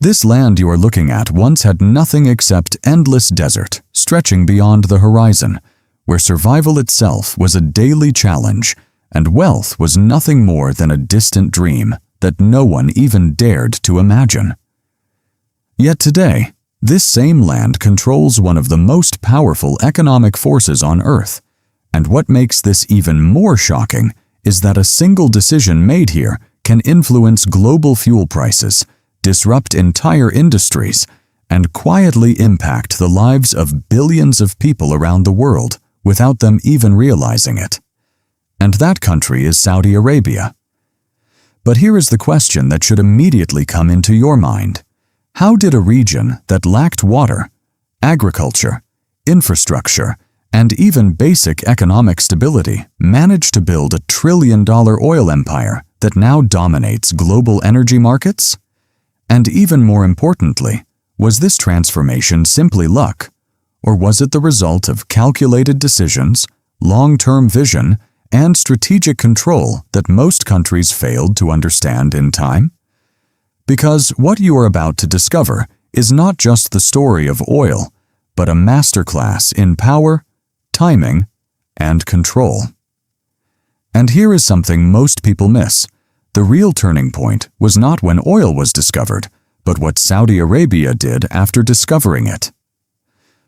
This land you are looking at once had nothing except endless desert, stretching beyond the horizon, where survival itself was a daily challenge, and wealth was nothing more than a distant dream that no one even dared to imagine. Yet today, this same land controls one of the most powerful economic forces on Earth, and what makes this even more shocking is that a single decision made here can influence global fuel prices, disrupt entire industries, and quietly impact the lives of billions of people around the world without them even realizing it. And that country is Saudi Arabia. But here is the question that should immediately come into your mind. How did a region that lacked water, agriculture, infrastructure, and even basic economic stability manage to build a trillion-dollar oil empire that now dominates global energy markets? And even more importantly, was this transformation simply luck, or was it the result of calculated decisions, long-term vision, and strategic control that most countries failed to understand in time? Because what you are about to discover is not just the story of oil, but a masterclass in power, timing, and control. And here is something most people miss. The real turning point was not when oil was discovered, but what Saudi Arabia did after discovering it.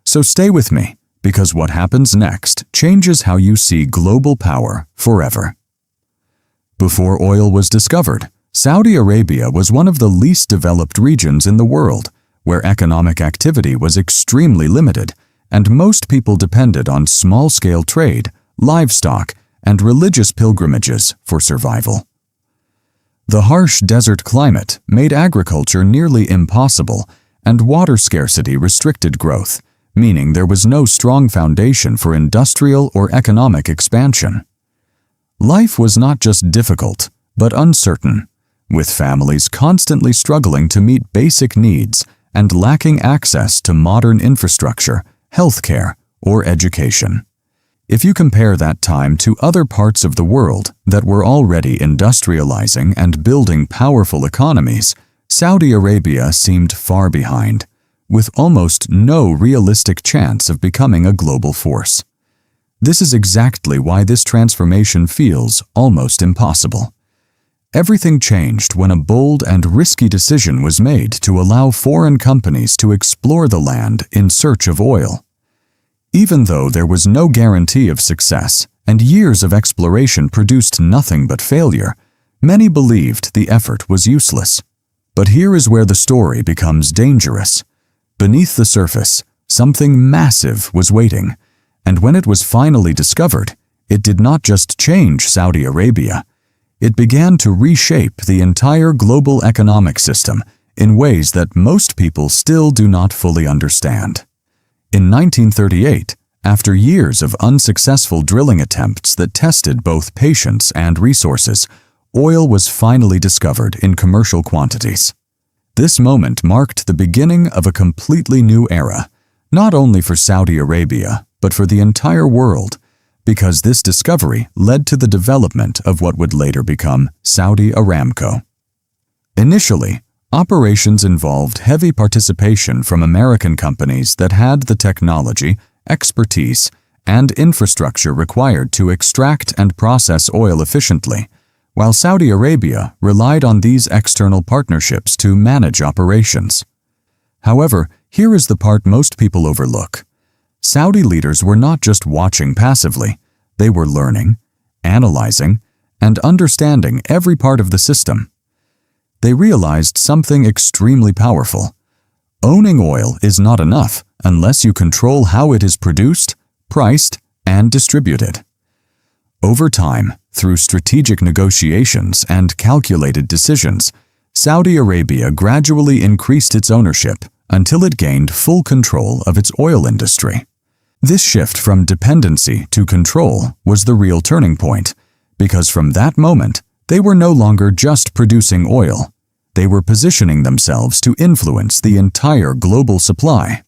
So stay with me, because what happens next changes how you see global power forever. Before oil was discovered, Saudi Arabia was one of the least developed regions in the world, where economic activity was extremely limited, and most people depended on small-scale trade, livestock, and religious pilgrimages for survival. The harsh desert climate made agriculture nearly impossible, and water scarcity restricted growth, meaning there was no strong foundation for industrial or economic expansion. Life was not just difficult, but uncertain, with families constantly struggling to meet basic needs and lacking access to modern infrastructure, healthcare, or education. If you compare that time to other parts of the world that were already industrializing and building powerful economies, Saudi Arabia seemed far behind, with almost no realistic chance of becoming a global force. This is exactly why this transformation feels almost impossible. Everything changed when a bold and risky decision was made to allow foreign companies to explore the land in search of oil. Even though there was no guarantee of success and years of exploration produced nothing but failure, many believed the effort was useless. But here is where the story becomes dangerous. Beneath the surface, something massive was waiting, and when it was finally discovered, it did not just change Saudi Arabia. It began to reshape the entire global economic system in ways that most people still do not fully understand. In 1938, after years of unsuccessful drilling attempts that tested both patience and resources, oil was finally discovered in commercial quantities. This moment marked the beginning of a completely new era, not only for Saudi Arabia, but for the entire world, because this discovery led to the development of what would later become Saudi Aramco. Initially, operations involved heavy participation from American companies that had the technology, expertise, and infrastructure required to extract and process oil efficiently, while Saudi Arabia relied on these external partnerships to manage operations. However, here is the part most people overlook. Saudi leaders were not just watching passively, they were learning, analyzing, and understanding every part of the system. They realized something extremely powerful. Owning oil is not enough unless you control how it is produced, priced, and distributed. Over time, through strategic negotiations and calculated decisions, Saudi Arabia gradually increased its ownership until it gained full control of its oil industry. This shift from dependency to control was the real turning point, because from that moment, they were no longer just producing oil. They were positioning themselves to influence the entire global supply.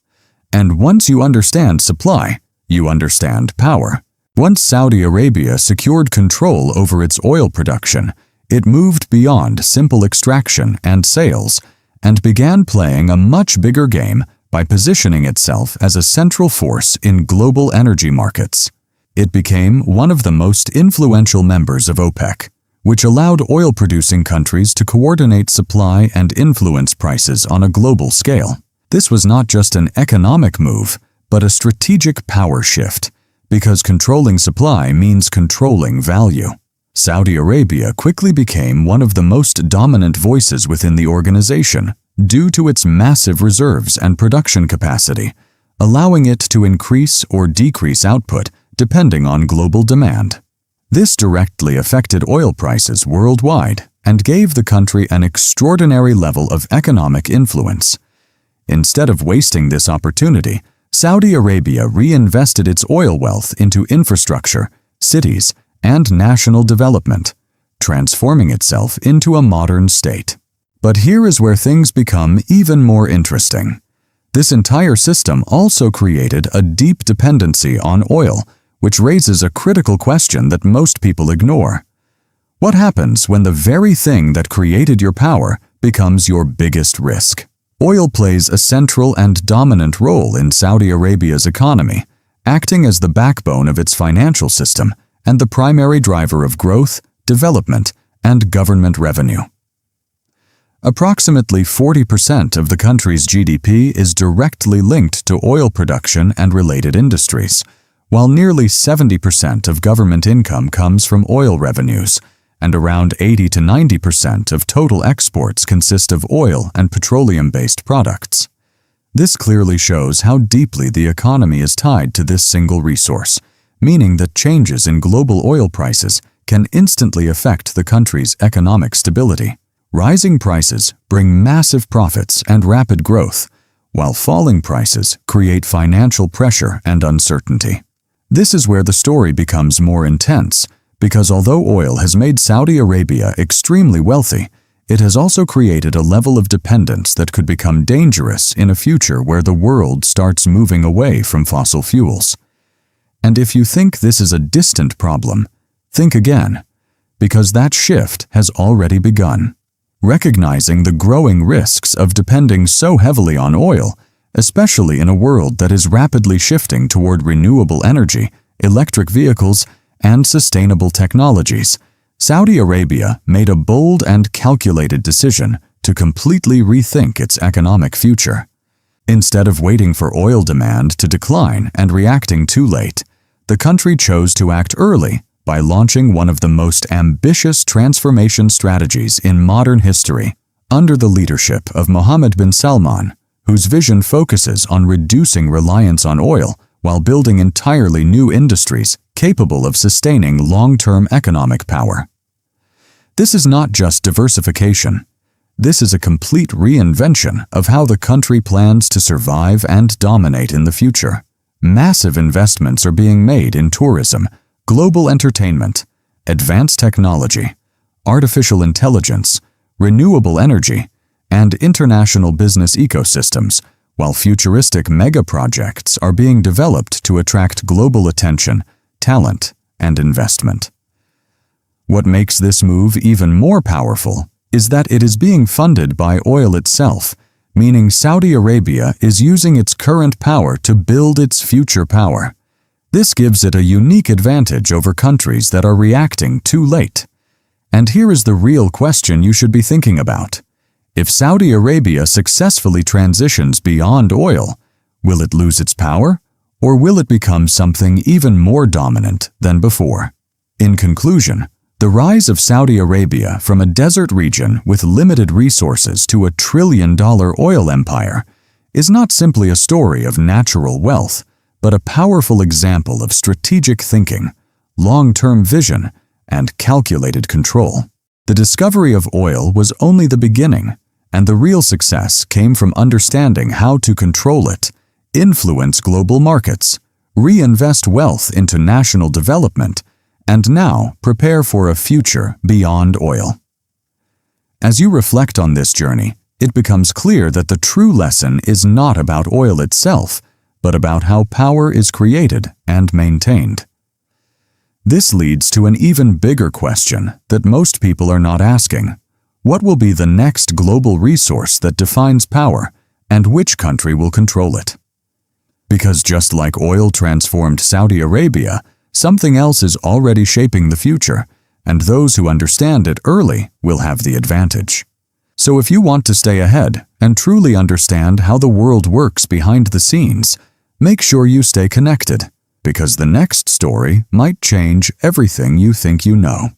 And once you understand supply, you understand power. Once Saudi Arabia secured control over its oil production, it moved beyond simple extraction and sales and began playing a much bigger game by positioning itself as a central force in global energy markets. It became one of the most influential members of OPEC, which allowed oil-producing countries to coordinate supply and influence prices on a global scale. This was not just an economic move, but a strategic power shift, because controlling supply means controlling value. Saudi Arabia quickly became one of the most dominant voices within the organization due to its massive reserves and production capacity, allowing it to increase or decrease output depending on global demand. This directly affected oil prices worldwide and gave the country an extraordinary level of economic influence. Instead of wasting this opportunity, Saudi Arabia reinvested its oil wealth into infrastructure, cities, and national development, transforming itself into a modern state. But here is where things become even more interesting. This entire system also created a deep dependency on oil, which raises a critical question that most people ignore. What happens when the very thing that created your power becomes your biggest risk? Oil plays a central and dominant role in Saudi Arabia's economy, acting as the backbone of its financial system and the primary driver of growth, development, and government revenue. Approximately 40% of the country's GDP is directly linked to oil production and related industries, while nearly 70% of government income comes from oil revenues, and around 80 to 90% of total exports consist of oil and petroleum-based products. This clearly shows how deeply the economy is tied to this single resource, meaning that changes in global oil prices can instantly affect the country's economic stability. Rising prices bring massive profits and rapid growth, while falling prices create financial pressure and uncertainty. This is where the story becomes more intense, because although oil has made Saudi Arabia extremely wealthy, it has also created a level of dependence that could become dangerous in a future where the world starts moving away from fossil fuels. And if you think this is a distant problem, think again, because that shift has already begun. Recognizing the growing risks of depending so heavily on oil, especially in a world that is rapidly shifting toward renewable energy, electric vehicles, and sustainable technologies, Saudi Arabia made a bold and calculated decision to completely rethink its economic future. Instead of waiting for oil demand to decline and reacting too late, the country chose to act early by launching one of the most ambitious transformation strategies in modern history, under the leadership of Mohammed bin Salman, whose vision focuses on reducing reliance on oil while building entirely new industries capable of sustaining long-term economic power. This is not just diversification. This is a complete reinvention of how the country plans to survive and dominate in the future. Massive investments are being made in tourism, global entertainment, advanced technology, artificial intelligence, renewable energy, and international business ecosystems, while futuristic mega-projects are being developed to attract global attention, talent, and investment. What makes this move even more powerful is that it is being funded by oil itself, meaning Saudi Arabia is using its current power to build its future power. This gives it a unique advantage over countries that are reacting too late. And here is the real question you should be thinking about. If Saudi Arabia successfully transitions beyond oil, will it lose its power, or will it become something even more dominant than before? In conclusion, the rise of Saudi Arabia from a desert region with limited resources to a trillion-dollar oil empire is not simply a story of natural wealth, but a powerful example of strategic thinking, long-term vision, and calculated control. The discovery of oil was only the beginning, and the real success came from understanding how to control it, influence global markets, reinvest wealth into national development, and now prepare for a future beyond oil. As you reflect on this journey, it becomes clear that the true lesson is not about oil itself, but about how power is created and maintained. This leads to an even bigger question that most people are not asking. What will be the next global resource that defines power, and which country will control it? Because just like oil transformed Saudi Arabia, something else is already shaping the future, and those who understand it early will have the advantage. So if you want to stay ahead and truly understand how the world works behind the scenes, make sure you stay connected, because the next story might change everything you think you know.